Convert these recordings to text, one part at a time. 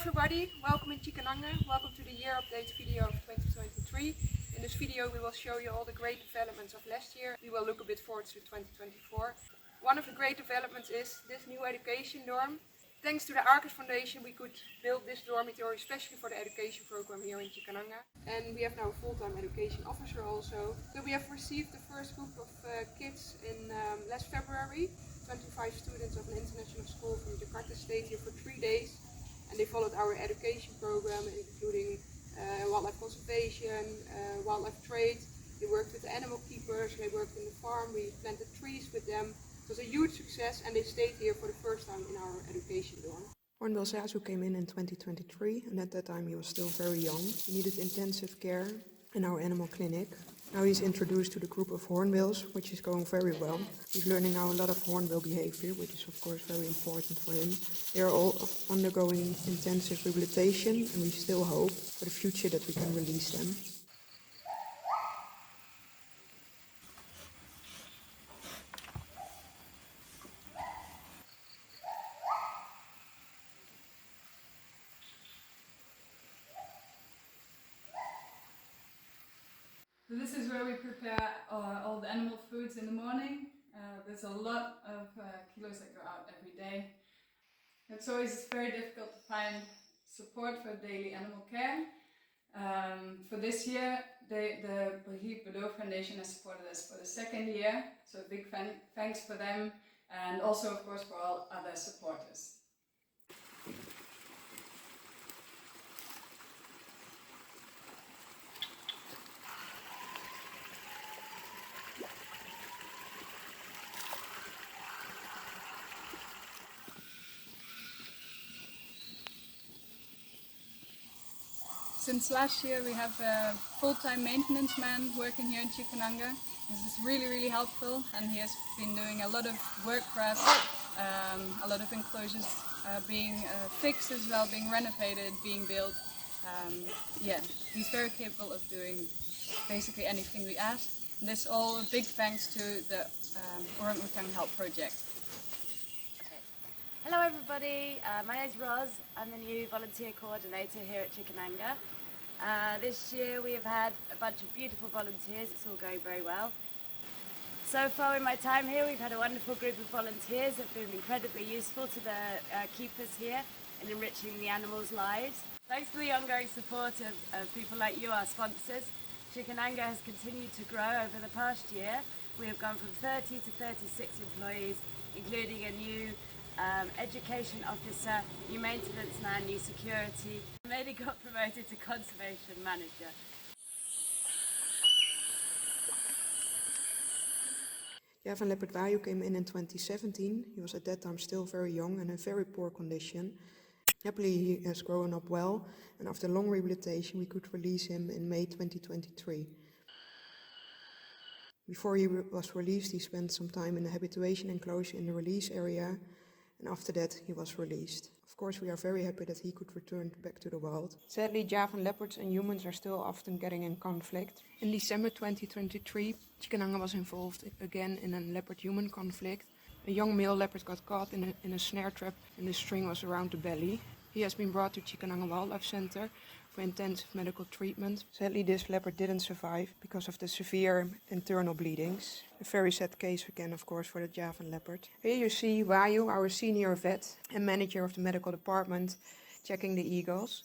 everybody, welcome in Cikananga, welcome to the year update video of 2023. In this video we will show you all the great developments of last year. We will look a bit forward to 2024. One of the great developments is this new education dorm. Thanks to the Arcus Foundation we could build this dormitory especially for the education program here in Cikananga. And we have now a full-time education officer also. So we have received the first group of kids in last February. 25 students of an international school from Jakarta stayed here for 3 days. And they followed our education program, including wildlife conservation, wildlife trade. They worked with the animal keepers, they worked in the farm, we planted trees with them. It was a huge success and they stayed here for the first time in our education dorm. Hornbill Zazu came in 2023 and at that time he was still very young. He needed intensive care in our animal clinic. Now he's introduced to the group of hornbills, which is going very well. He's learning now a lot of hornbill behavior, which is of course very important for him. They are all undergoing intensive rehabilitation and we still hope for the future that we can release them. So this is where we prepare all the animal foods in the morning. There's a lot of kilos that go out every day. It's always very difficult to find support for daily animal care. For this year, the Brigitte Bardot Foundation has supported us for the second year. So a big thanks for them and also of course for all other supporters. Since last year we have a full-time maintenance man working here in Cikananga. This is really helpful and he has been doing a lot of work for us, a lot of enclosures being fixed as well, being renovated, being built. Yeah, he's very capable of doing basically anything we ask. And this all a big thanks to the Orangutan Help Project. Hello everybody, my name is Roz. I'm the new volunteer coordinator here at Cikananga. This year we have had a bunch of beautiful volunteers, it's all going very well. So far in my time here we've had a wonderful group of volunteers that have been incredibly useful to the keepers here in enriching the animals' lives. Thanks to the ongoing support of people like you, our sponsors, Cikananga has continued to grow over the past year. We have gone from 30 to 36 employees, including a new education officer, new maintenance man, new security. Maybe got promoted to conservation manager. Javan leopard Wayu came in 2017. He was at that time still very young and in very poor condition. Happily he has grown up well and after long rehabilitation we could release him in May 2023. Before he was released he spent some time in the habituation enclosure in the release area. And after that he was released. Of course we are very happy that he could return back to the wild. Sadly Javan leopards and humans are still often getting in conflict. In December 2023 Cikananga was involved again in a leopard-human conflict. A young male leopard got caught in a snare trap and the string was around the belly. He has been brought to Cikananga Wildlife Center for intensive medical treatment. Sadly this leopard didn't survive because of the severe internal bleedings. A very sad case again of course for the Javan leopard. Here you see Wayu, our senior vet and manager of the medical department, checking the eagles.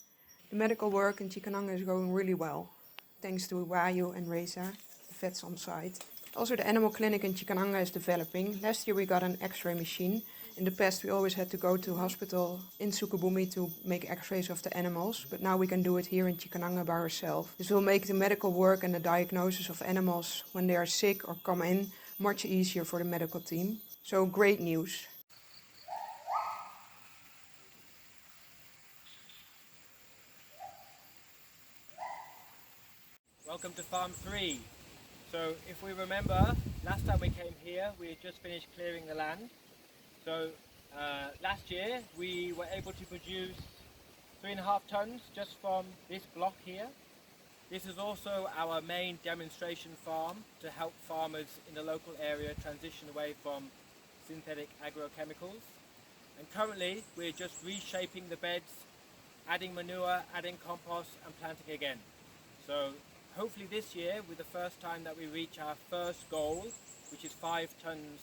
The medical work in Cikananga is going really well, thanks to Wayu and Reza, the vets on site. Also the animal clinic in Cikananga is developing. Last year we got an x-ray machine. In the past we always had to go to hospital in Sukabumi to make x-rays of the animals, but now we can do it here in Cikananga by ourselves. This will make the medical work and the diagnosis of animals when they are sick or come in much easier for the medical team. So great news. Welcome to Farm 3. So if we remember, last time we came here we had just finished clearing the land. So last year we were able to produce 3.5 tons just from this block here. This is also our main demonstration farm to help farmers in the local area transition away from synthetic agrochemicals. And currently we're just reshaping the beds adding manure, adding compost and planting again. So hopefully this year will be the first time that we reach our first goal, which is 5 tons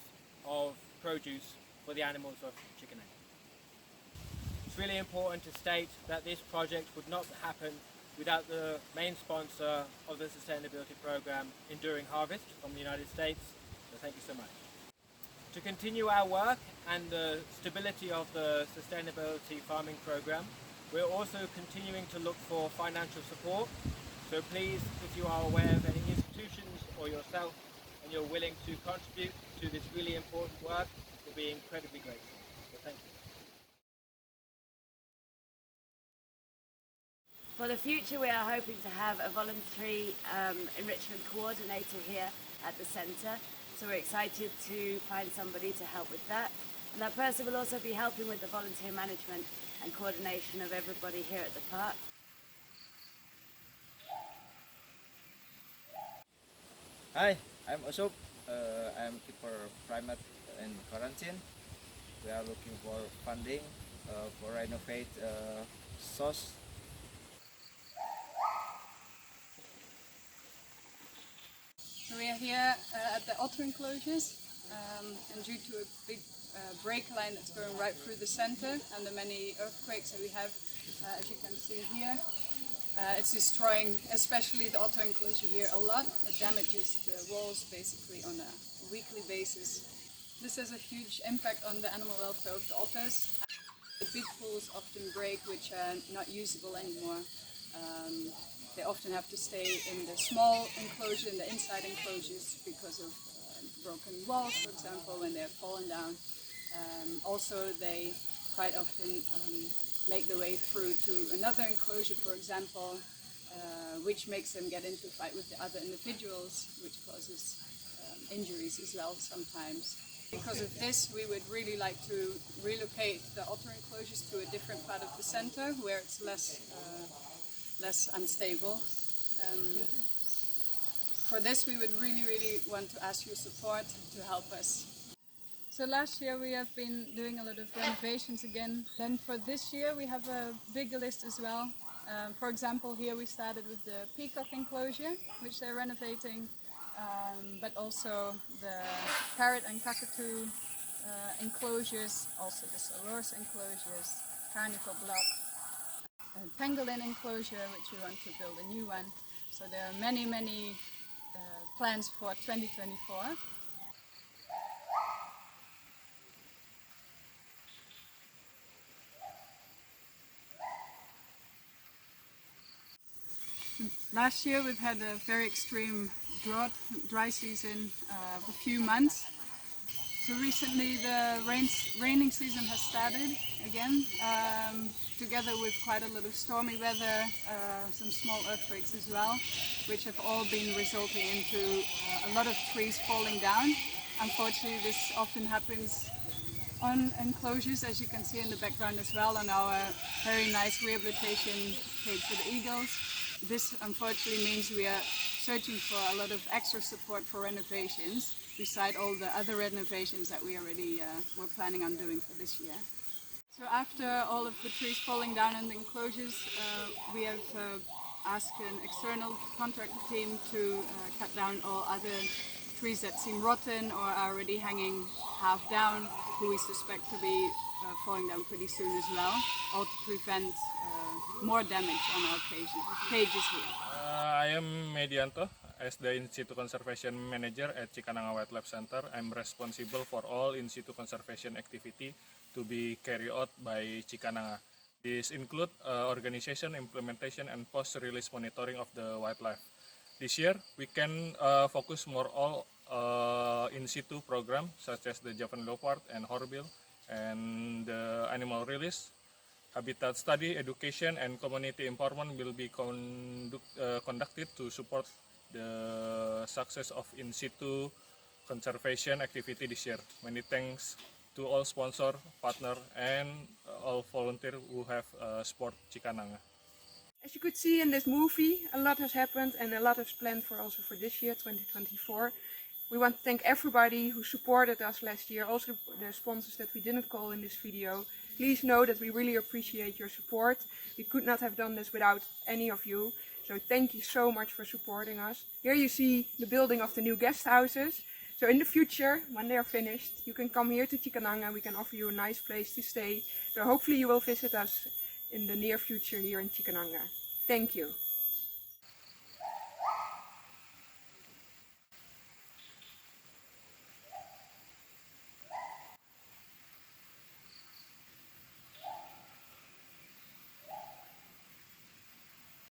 of produce for the animals of Cikananga. It's really important to state that this project would not happen without the main sponsor of the sustainability program, Enduring Harvest from the United States. So thank you so much. To continue our work and the stability of the sustainability farming program, we're also continuing to look for financial support. So please, if you are aware of any institutions or yourself and you're willing to contribute to this really important work, we'll be incredibly grateful. So thank you. For the future, we are hoping to have a voluntary enrichment coordinator here at the centre. So we're excited to find somebody to help with that. And that person will also be helping with the volunteer management and coordination of everybody here at the park. Hi, I'm Ashok. I'm keeper primate in quarantine. We are looking for funding for renovate source. So we are here at the otter enclosures, and due to a big break line that's going right through the center and the many earthquakes that we have, as you can see here, it's destroying especially the otter enclosure here a lot. It damages the walls basically on a weekly basis. This has a huge impact on the animal welfare of the otters. The big pools often break, which are not usable anymore. They often have to stay in the small enclosure, in the inside enclosures, because of broken walls, for example, when they're fallen down. Also, they quite often make their way through to another enclosure, for example, which makes them get into a fight with the other individuals, which causes injuries as well sometimes. Because of this, we would really like to relocate the otter enclosures to a different part of the center where it's less unstable. For this, we would really want to ask your support to help us. So last year we have been doing a lot of renovations again. Then for this year we have a bigger list as well. For example, here we started with the peacock enclosure, which they're renovating, but also the parrot and cockatoo enclosures, also the salors enclosures, carnival block, pangolin enclosure, which we want to build a new one. So there are many plans for 2024. Last year we've had a very extreme dry season for a few months. So recently the raining season has started again, together with quite a lot of stormy weather, some small earthquakes as well, which have all been resulting into a lot of trees falling down. Unfortunately, this often happens on enclosures, as you can see in the background as well, on our very nice rehabilitation cage for the eagles. This unfortunately means we are searching for a lot of extra support for renovations, beside all the other renovations that we already were planning on doing for this year. So after all of the trees falling down in the enclosures, we have asked an external contractor team to cut down all other trees that seem rotten or are already hanging half down, who we suspect to be falling down pretty soon as well, all to prevent more damage on our cages here. I am Medianto. As the In situ Conservation Manager at Cikananga Wildlife Center, I'm responsible for all in situ conservation activity to be carried out by Cikananga. These include organization, implementation, and post-release monitoring of the wildlife. This year, we can focus more all in situ program, such as the Javan leopard and hornbill, and the animal release. Habitat study, education, and community empowerment will be conducted to support the success of in situ conservation activity this year. Many thanks to all sponsor, partner, and all volunteers who have support Cikananga. As you could see in this movie, a lot has happened and a lot is planned for also for this year, 2024. We want to thank everybody who supported us last year, also the sponsors that we didn't call in this video. Please know that we really appreciate your support. We could not have done this without any of you. So thank you so much for supporting us. Here you see the building of the new guest houses. So in the future, when they are finished, you can come here to Cikananga and we can offer you a nice place to stay. So hopefully you will visit us in the near future here in Cikananga. Thank you.